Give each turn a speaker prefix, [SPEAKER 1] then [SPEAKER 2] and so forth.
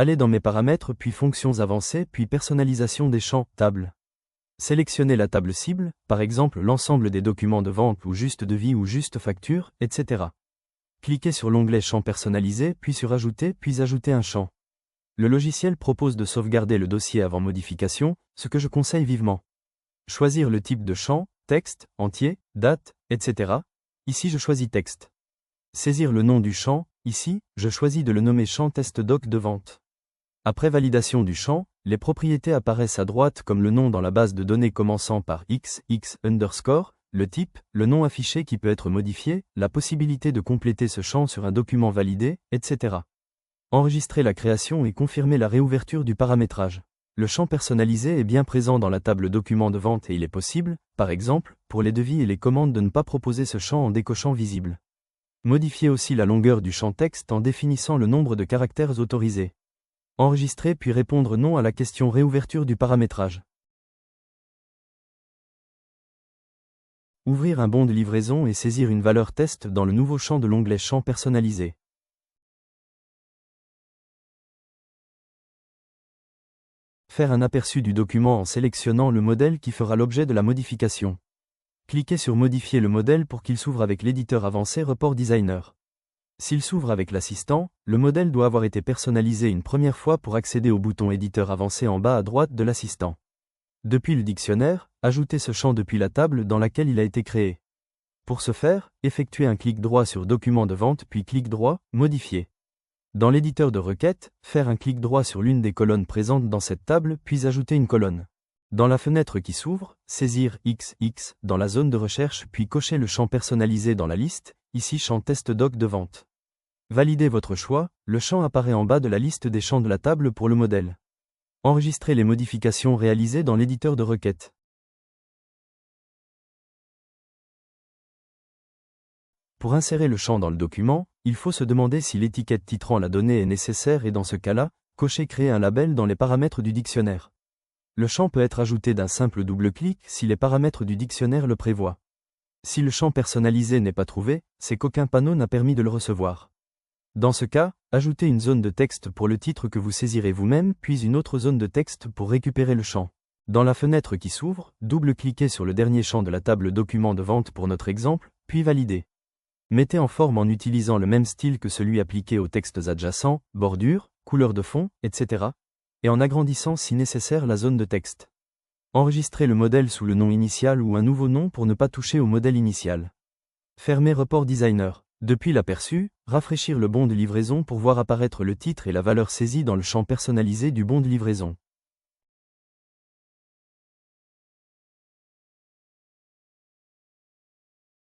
[SPEAKER 1] Allez dans Mes paramètres puis Fonctions avancées puis Personnalisation des champs, table. Sélectionnez la table cible, par exemple l'ensemble des documents de vente ou juste devis ou juste facture, etc. Cliquez sur l'onglet Champs personnalisés puis sur Ajouter puis Ajouter un champ. Le logiciel propose de sauvegarder le dossier avant modification, ce que je conseille vivement. Choisir le type de champ, texte, entier, date, etc. Ici je choisis texte. Saisir le nom du champ, ici, je choisis de le nommer champ test doc de vente. Après validation du champ, les propriétés apparaissent à droite comme le nom dans la base de données commençant par x, _, le type, le nom affiché qui peut être modifié, la possibilité de compléter ce champ sur un document validé, etc. Enregistrer la création et confirmer la réouverture du paramétrage. Le champ personnalisé est bien présent dans la table documents de vente et il est possible, par exemple, pour les devis et les commandes de ne pas proposer ce champ en décochant visible. Modifiez aussi la longueur du champ texte en définissant le nombre de caractères autorisés. Enregistrer puis répondre non à la question réouverture du paramétrage. Ouvrir un bon de livraison et saisir une valeur test dans le nouveau champ de l'onglet Champs personnalisés. Faire un aperçu du document en sélectionnant le modèle qui fera l'objet de la modification. Cliquez sur Modifier le modèle pour qu'il s'ouvre avec l'éditeur avancé Report Designer. S'il s'ouvre avec l'assistant, le modèle doit avoir été personnalisé une première fois pour accéder au bouton Éditeur avancé en bas à droite de l'assistant. Depuis le dictionnaire, ajoutez ce champ depuis la table dans laquelle il a été créé. Pour ce faire, effectuez un clic droit sur Document de vente puis clic droit, Modifier. Dans l'éditeur de requête, faire un clic droit sur l'une des colonnes présentes dans cette table puis ajouter une colonne. Dans la fenêtre qui s'ouvre, saisir XX dans la zone de recherche puis cocher le champ personnalisé dans la liste, ici champ test doc de vente. Validez votre choix, le champ apparaît en bas de la liste des champs de la table pour le modèle. Enregistrez les modifications réalisées dans l'éditeur de requête. Pour insérer le champ dans le document, il faut se demander si l'étiquette titrant la donnée est nécessaire et dans ce cas-là, cocher Créer un label dans les paramètres du dictionnaire. Le champ peut être ajouté d'un simple double-clic si les paramètres du dictionnaire le prévoient. Si le champ personnalisé n'est pas trouvé, c'est qu'aucun panneau n'a permis de le recevoir. Dans ce cas, ajoutez une zone de texte pour le titre que vous saisirez vous-même, puis une autre zone de texte pour récupérer le champ. Dans la fenêtre qui s'ouvre, double-cliquez sur le dernier champ de la table document de vente pour notre exemple, puis validez. Mettez en forme en utilisant le même style que celui appliqué aux textes adjacents, bordure, couleur de fond, etc. et en agrandissant si nécessaire la zone de texte. Enregistrez le modèle sous le nom initial ou un nouveau nom pour ne pas toucher au modèle initial. Fermez Report Designer. Depuis l'aperçu, rafraîchir le bon de livraison pour voir apparaître le titre et la valeur saisie dans le champ personnalisé du bon de livraison.